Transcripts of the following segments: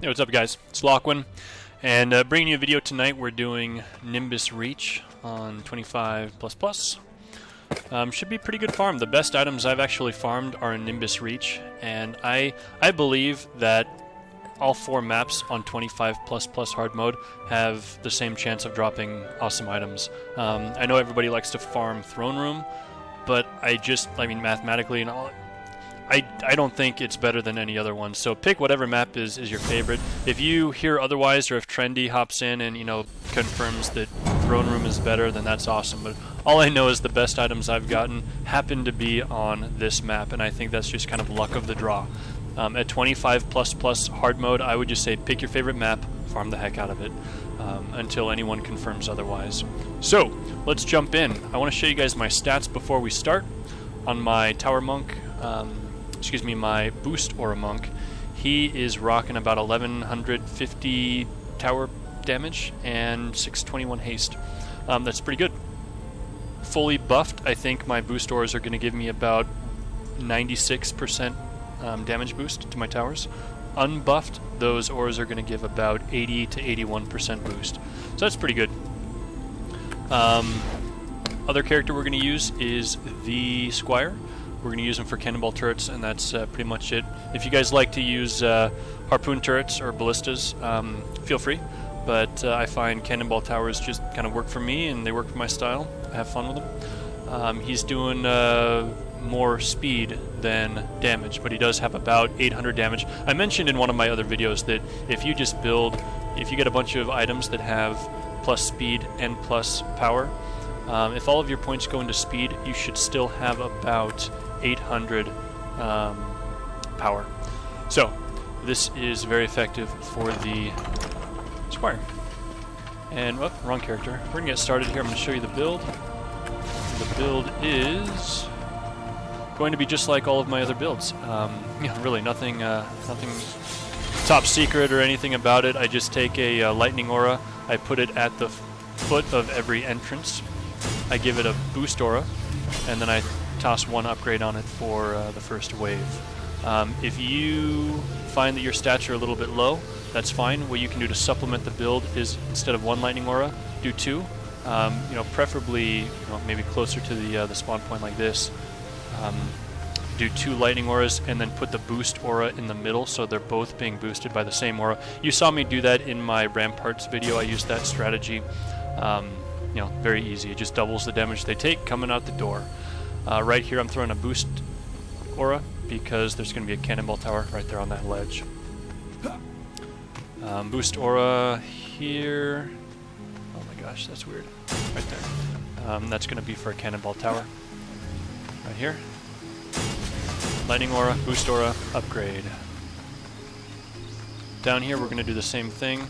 Hey, what's up guys? It's Lachlan, and bringing you a video tonight. We're doing Nimbus Reach on 25++. Should be a pretty good farm. The best items I've actually farmed are in Nimbus Reach, and I believe that all 4 maps on 25++ hard mode have the same chance of dropping awesome items. I know everybody likes to farm Throne Room, but I mean mathematically and all, I don't think it's better than any other one. So pick whatever map is your favorite. If you hear otherwise, or if Trendy hops in and confirms that Throne Room is better, then that's awesome. But all I know is the best items I've gotten happen to be on this map, and I think that's just kind of luck of the draw. At 25++ hard mode, I would just say pick your favorite map, farm the heck out of it, until anyone confirms otherwise. So let's jump in. I want to show you guys my stats before we start. On my Tower Monk, my Boost Aura Monk, he is rocking about 1150 tower damage and 621 haste. That's pretty good. Fully buffed, I think my Boost Auras are going to give me about 96% damage boost to my towers. Unbuffed, those auras are going to give about 80 to 81% boost. So that's pretty good. Other character we're going to use is the Squire. We're going to use them for cannonball turrets, and that's pretty much it. If you guys like to use harpoon turrets or ballistas, feel free. But I find cannonball towers just kind of work for me, and they work for my style. I have fun with them. He's doing more speed than damage, but he does have about 800 damage. I mentioned in one of my other videos that if you just if you get a bunch of items that have plus speed and plus power, if all of your points go into speed, you should still have about 800 power. So this is very effective for the Squire. And wrong character. We're gonna get started here. I'm gonna show you the build. The build is going to be just like all of my other builds. Really nothing top secret or anything about it. I just take a lightning aura, I put it at the foot of every entrance, I give it a boost aura, and then I toss 1 upgrade on it for the first wave. If you find that your stats are a little bit low, that's fine. What you can do to supplement the build is, instead of 1 lightning aura, do 2. Preferably maybe closer to the spawn point like this. Do 2 lightning auras and then put the boost aura in the middle, so they're both being boosted by the same aura. You saw me do that in my Ramparts video. I used that strategy. Very easy. It just doubles the damage they take coming out the door. Right here I'm throwing a boost aura because there's going to be a cannonball tower right there on that ledge. Boost aura here. Oh my gosh, that's weird. Right there. That's going to be for a cannonball tower. Right here. Lightning aura, boost aura, upgrade. Down here we're going to do the same thing.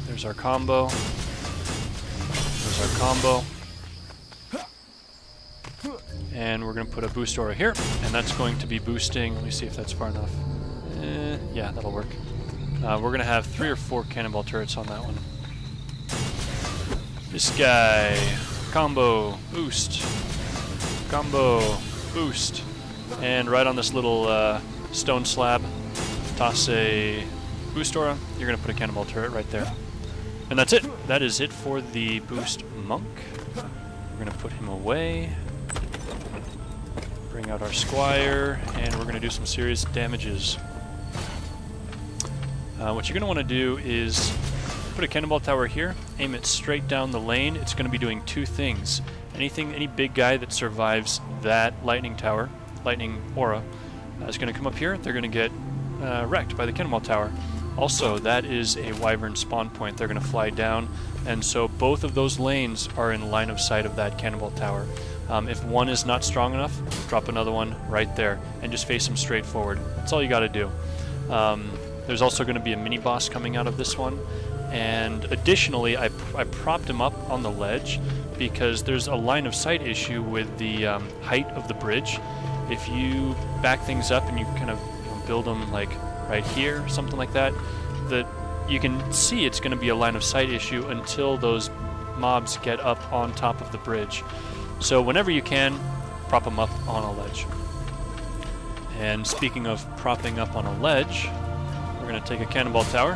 There's our combo. There's our combo. And we're going to put a boost aura here, and that's going to be boosting. Let me see if that's far enough. Yeah, that'll work. We're going to have 3 or 4 cannonball turrets on that one. This guy. Combo, boost, combo, boost, and right on this little stone slab, toss a boost aura. You're going to put a cannonball turret right there. And that's it. That is it for the boost monk. We're going to put him away, bring out our Squire, and we're going to do some serious damages. What you're going to want to do is put a cannonball tower here, aim it straight down the lane. It's going to be doing 2 things. Any big guy that survives that lightning tower, lightning aura, is going to come up here. They're going to get wrecked by the cannonball tower. Also, that is a wyvern spawn point. They're going to fly down, and so both of those lanes are in line of sight of that cannonball tower. If one is not strong enough, drop another one right there, and just face them straight forward. That's all you got to do. There's also going to be a mini boss coming out of this one. And additionally, I propped him up on the ledge because there's a line of sight issue with the height of the bridge. If you back things up and you kind of build them like right here or something like that, you can see it's going to be a line of sight issue until those mobs get up on top of the bridge. So whenever you can, prop them up on a ledge. And speaking of propping up on a ledge, we're going to take a cannonball tower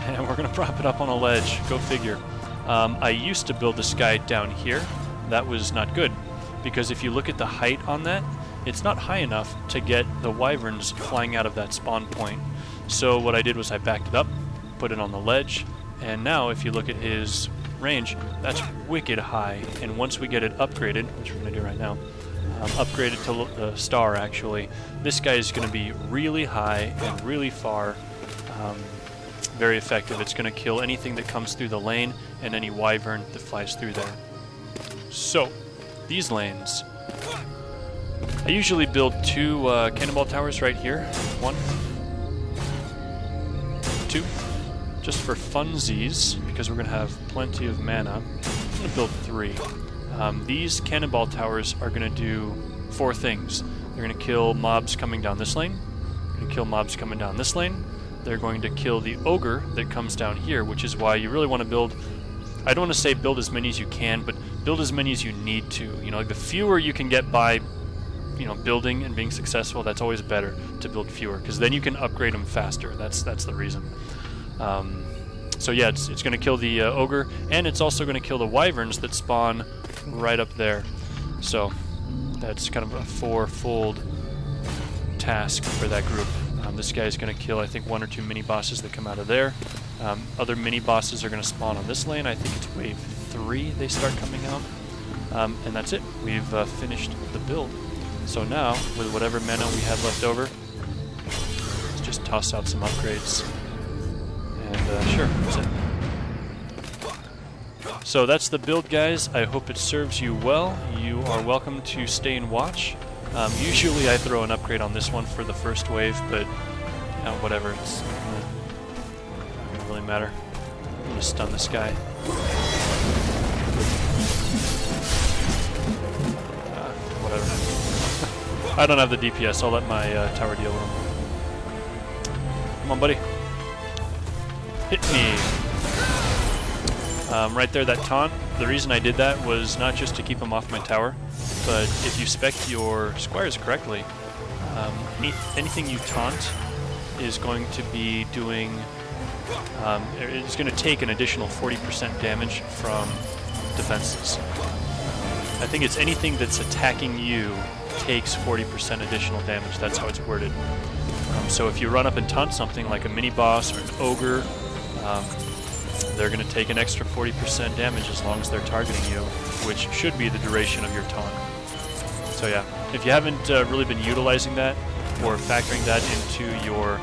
and we're going to prop it up on a ledge. Go figure. I used to build this guy down here. That was not good, because if you look at the height on that, it's not high enough to get the wyverns flying out of that spawn point. So what I did was I backed it up, put it on the ledge, and now if you look at his range, that's wicked high. And once we get it upgraded, which we're going to do right now, upgraded to the star actually, this guy is going to be really high and really far. Very effective. It's going to kill anything that comes through the lane and any wyvern that flies through there. So, these lanes. I usually build 2 cannonball towers right here. 1, 2, just for funsies, because we're going to have plenty of mana. I'm going to build 3. These cannonball towers are going to do 4 things. They're going to kill mobs coming down this lane. They're going to kill mobs coming down this lane. They're going to kill the ogre that comes down here, which is why you really want to build, I don't want to say build as many as you can, but build as many as you need to. You know, like the fewer you can get by, you know, building and being successful, that's always better to build fewer, because then you can upgrade them faster. That's the reason. So yeah, it's going to kill the ogre, and it's also going to kill the wyverns that spawn right up there. So that's kind of a 4-fold task for that group. This guy is going to kill, I think, 1 or 2 mini-bosses that come out of there. Other mini-bosses are going to spawn on this lane. I think it's wave 3 they start coming out. And that's it. We've finished the build. So now, with whatever mana we have left over, let's just toss out some upgrades. And sure, that's it. So that's the build, guys. I hope it serves you well. You are welcome to stay and watch. Usually I throw an upgrade on this one for the first wave, but whatever, it's doesn't really matter. I'm gonna stun this guy. Whatever. I don't have the DPS, I'll let my tower deal with him. Come on, buddy. Hit me. Right there, that taunt, the reason I did that was not just to keep him off my tower, but if you spec your squires correctly, anything you taunt is going to be doing, it's going to take an additional 40% damage from defenses. I think it's anything that's attacking you takes 40% additional damage. That's how it's worded. So if you run up and taunt something like a mini-boss or an ogre, they're going to take an extra 40% damage as long as they're targeting you, which should be the duration of your taunt. So yeah, if you haven't really been utilizing that or factoring that into your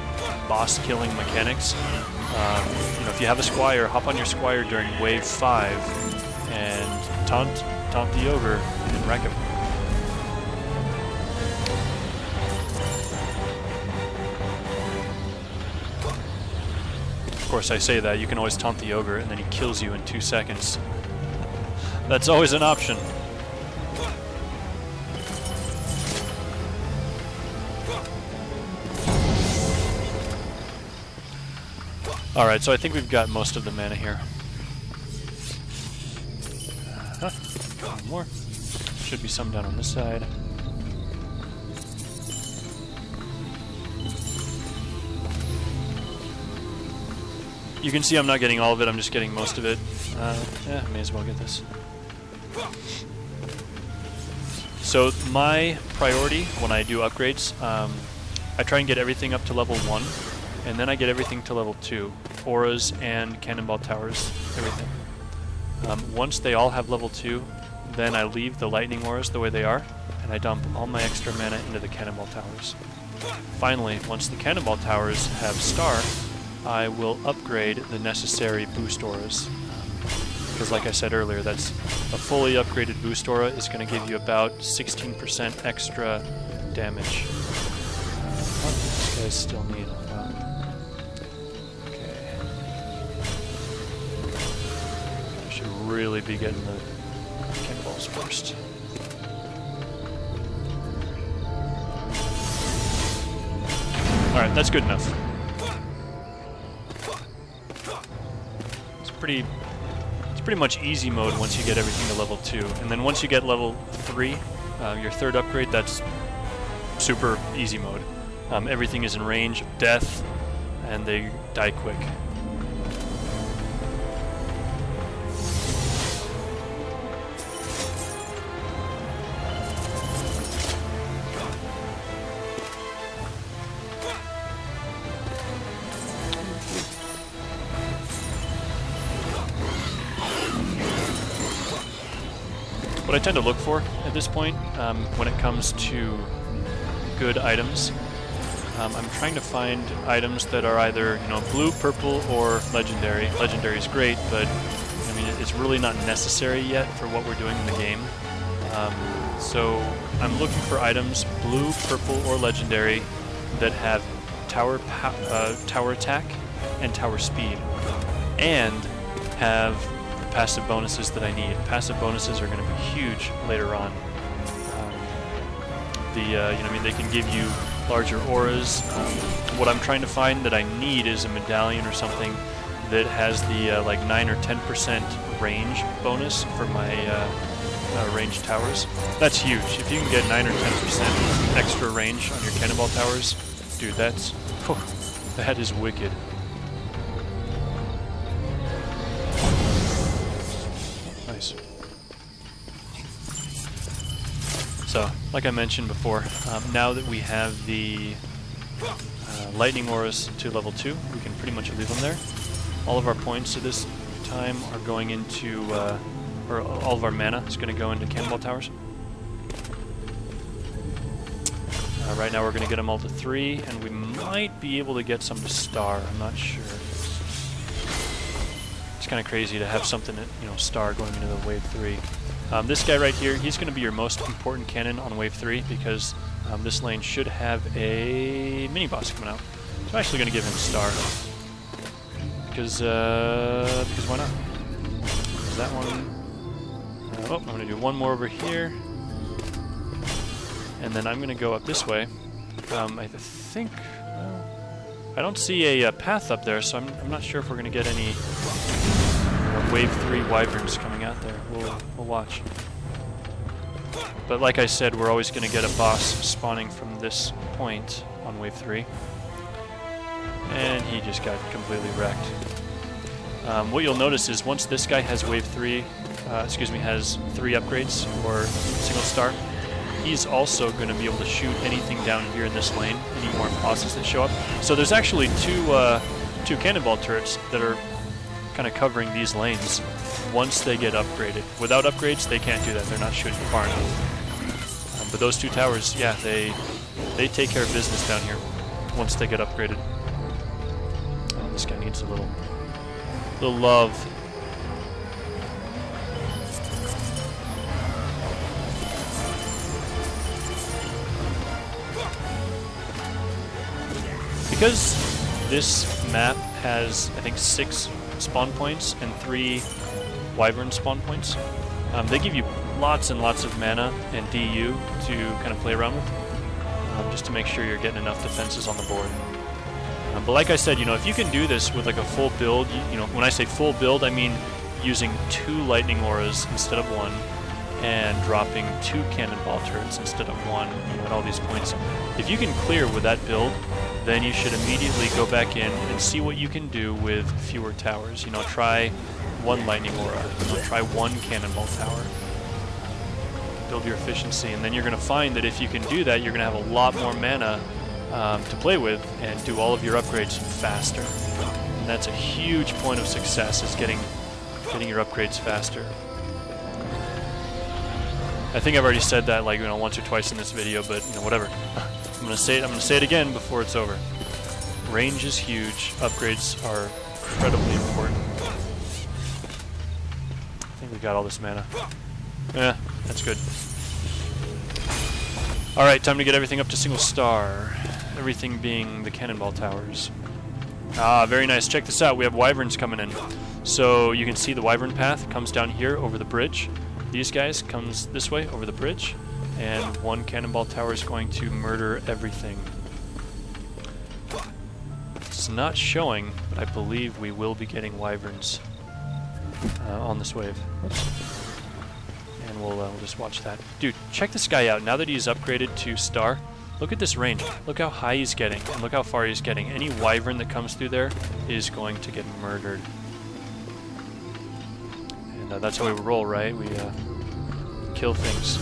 boss killing mechanics, you know, if you have a squire, hop on your squire during wave 5 and taunt the ogre and wreck him. Of course, I say that, you can always taunt the ogre and then he kills you in 2 seconds. That's always an option. Alright, so I think we've got most of the mana here. One more. Should be some down on this side. You can see I'm not getting all of it, I'm just getting most of it. Yeah, may as well get this. So my priority when I do upgrades, I try and get everything up to level 1, and then I get everything to level 2. Auras and cannonball towers, everything. Once they all have level 2, then I leave the lightning auras the way they are, and I dump all my extra mana into the cannonball towers. Finally, once the cannonball towers have star, I will upgrade the necessary boost auras. Because like I said earlier, that's a fully upgraded boost aura is going to give you about 16% extra damage. Oh, these guys still need... okay. I should really be getting the cannonballs first. Alright, that's good enough. It's pretty much easy mode once you get everything to level 2. And then once you get level 3, your third upgrade, that's super easy mode. Everything is in range of death, and they die quick. What I tend to look for at this point, when it comes to good items, I'm trying to find items that are either, you know, blue, purple, or legendary. Legendary is great, but I mean it's really not necessary yet for what we're doing in the game. So I'm looking for items, blue, purple, or legendary, that have tower attack and tower speed, and have passive bonuses that I need. Passive bonuses are going to be huge later on. You know, I mean, they can give you larger auras. What I'm trying to find that I need is a medallion or something that has the like 9 or 10% range bonus for my ranged towers. That's huge. If you can get 9 or 10% extra range on your cannonball towers, dude, that's that is wicked. Nice. So, like I mentioned before, now that we have the lightning auras to level 2, we can pretty much leave them there. All of our points at this time are going into, or all of our mana is going to go into cannonball towers. Right now we're going to get them all to 3, and we might be able to get some to star, I'm not sure. It's kind of crazy to have something at, you know, star going into the wave 3. This guy right here, he's going to be your most important cannon on wave 3 because this lane should have a mini boss coming out. So I'm actually going to give him star because why not? There's that one. Oh, I'm going to do one more over here, and then I'm going to go up this way. I think I don't see a path up there, so I'm not sure if we're going to get any wave 3 wyverns coming out there. We'll watch. But like I said, we're always going to get a boss spawning from this point on wave 3. And he just got completely wrecked. What you'll notice is once this guy has wave 3, has 3 upgrades or single star, he's also going to be able to shoot anything down here in this lane, any more bosses that show up. So there's actually two cannonball turrets that are kind of covering these lanes once they get upgraded. Without upgrades, they can't do that. They're not shooting far enough. But those 2 towers, yeah, they take care of business down here once they get upgraded. Oh, this guy needs a little love. Because this map has, I think, 6 spawn points and 3 wyvern spawn points, they give you lots and lots of mana and DU to kind of play around with, just to make sure you're getting enough defenses on the board. But like I said, you know, if you can do this with like a full build, you know, when I say full build, I mean using 2 lightning auras instead of 1, and dropping 2 cannonball turrets instead of 1, you know, at all these points. If you can clear with that build, then you should immediately go back in and see what you can do with fewer towers. You know, try 1 lightning aura, you know, try 1 cannonball tower. Build your efficiency, and then you're going to find that if you can do that, you're going to have a lot more mana to play with and do all of your upgrades faster. And that's a huge point of success, is getting your upgrades faster. I think I've already said that, like, you know, once or twice in this video, but you know, whatever. I'm gonna say it again before it's over. Range is huge. Upgrades are incredibly important. I think we got all this mana. Yeah, that's good. Alright, time to get everything up to single star. Everything being the cannonball towers. Ah, very nice. Check this out. We have wyverns coming in. So you can see the wyvern path comes down here over the bridge. These guys comes this way over the bridge. And 1 cannonball tower is going to murder everything. It's not showing, but I believe we will be getting wyverns on this wave. Oops. And we'll just watch that. Dude, check this guy out. Now that he's upgraded to star, Look at this range. Look how high he's getting, and look how far he's getting. Any wyvern that comes through there is going to get murdered. And that's how we roll, right? We kill things.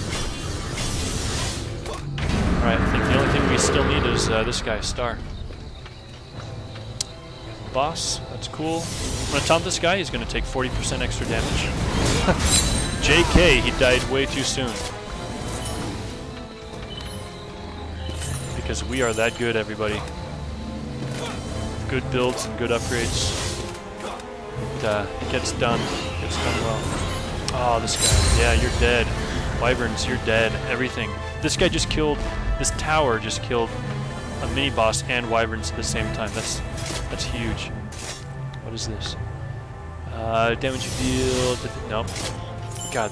Alright, I think the only thing we still need is this guy, Star. Boss, that's cool. I'm going to taunt this guy. He's going to take 40% extra damage. JK, he died way too soon. Because we are that good, everybody. Good builds and good upgrades. It gets done. It gets done well. Oh, this guy. Yeah, you're dead. Wyverns, you're dead. Everything. This guy just killed... This tower just killed a mini-boss and wyverns at the same time. That's huge. What is this? Damage you deal... Nope. God,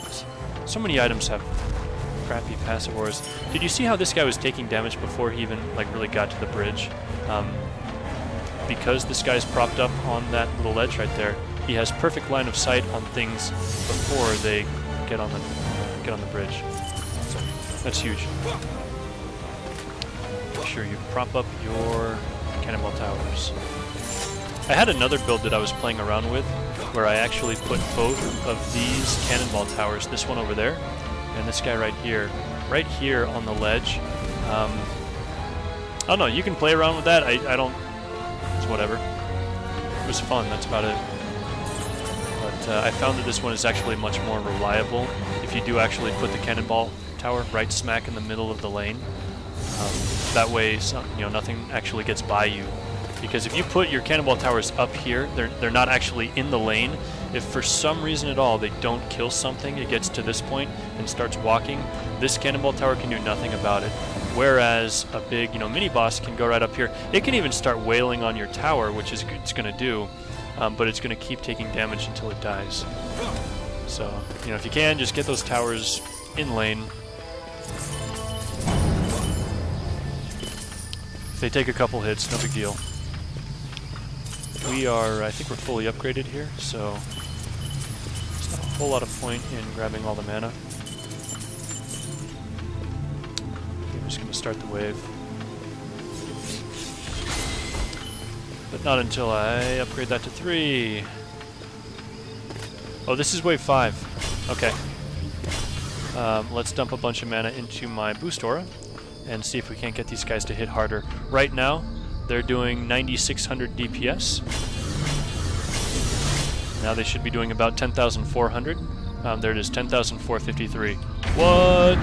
so many items have crappy passive auras. Did you see how this guy was taking damage before he even like really got to the bridge? Because this guy's propped up on that little ledge right there, he has perfect line of sight on things before they get on the bridge. So that's huge. Make sure you prop up your cannonball towers. I had another build that I was playing around with where I actually put both of these cannonball towers, this one over there, and this guy right here on the ledge. I don't know, you can play around with that. I don't, it's whatever. It was fun, that's about it. But I found that this one is actually much more reliable if you do actually put the cannonball tower right smack in the middle of the lane. That way, nothing actually gets by you. Because if you put your cannonball towers up here, they're not actually in the lane. If for some reason at all they don't kill something, it gets to this point and starts walking, this cannonball tower can do nothing about it. Whereas a big, mini boss can go right up here. It can even start wailing on your tower, which is it's going to do, but it's going to keep taking damage until it dies. So, if you can, just get those towers in lane. If they take a couple hits, no big deal. We are, I think we're fully upgraded here, so there's not a whole lot of point in grabbing all the mana. I'm just going to start the wave. But not until I upgrade that to 3. Oh, this is wave 5. Okay. Let's dump a bunch of mana into my boost aura and see if we can't get these guys to hit harder. Right now, they're doing 9,600 DPS. Now they should be doing about 10,400. There it is, 10,453. What?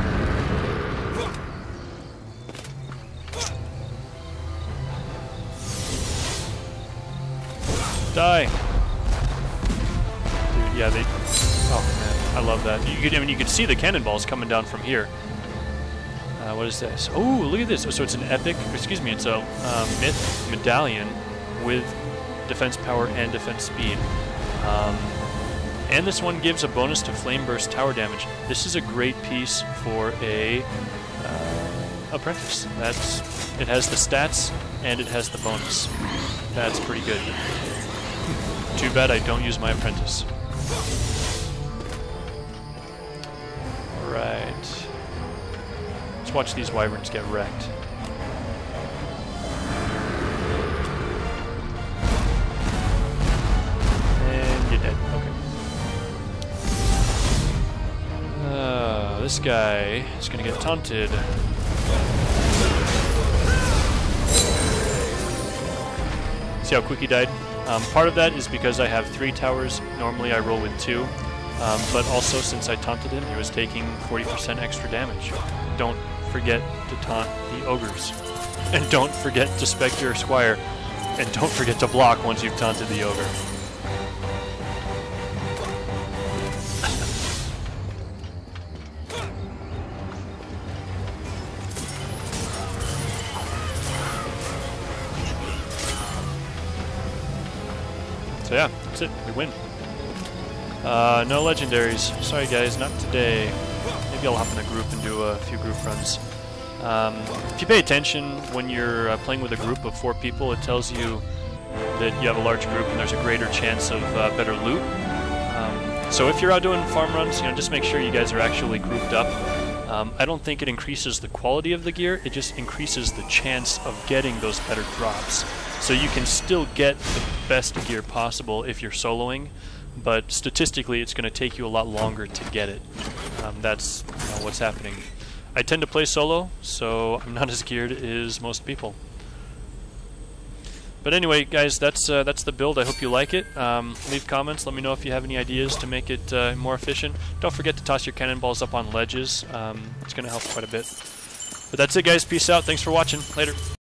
Die! Dude, yeah, they... Oh man, I love that. You could see the cannonballs coming down from here. What is this? Oh, look at this. So it's an epic, excuse me, it's a myth medallion with defense power and defense speed. And this one gives a bonus to flame burst tower damage. This is a great piece for a apprentice. It has the stats and it has the bonus. That's pretty good. Too bad I don't use my apprentice. Alright. Watch these wyverns get wrecked. And you're dead. Okay. This guy is going to get taunted. See how quick he died? Part of that is because I have 3 towers. Normally I roll with 2. But also since I taunted him, he was taking 40% extra damage. Don't forget to taunt the ogres. And don't forget to spec your squire. And don't forget to block once you've taunted the ogre. So yeah, that's it. We win. No legendaries. Sorry guys, not today. Maybe I'll hop in a group and do a few group runs. If you pay attention when you're playing with a group of 4 people, it tells you that you have a large group and there's a greater chance of better loot. So if you're out doing farm runs, just make sure you guys are actually grouped up. I don't think it increases the quality of the gear, it just increases the chance of getting those better drops. So you can still get the best gear possible if you're soloing, but statistically it's going to take you a lot longer to get it. That's what's happening. I tend to play solo, so I'm not as geared as most people. But anyway, guys, that's the build. I hope you like it. Leave comments. Let me know if you have any ideas to make it more efficient. Don't forget to toss your cannonballs up on ledges. It's going to help quite a bit. But that's it, guys. Peace out. Thanks for watching. Later.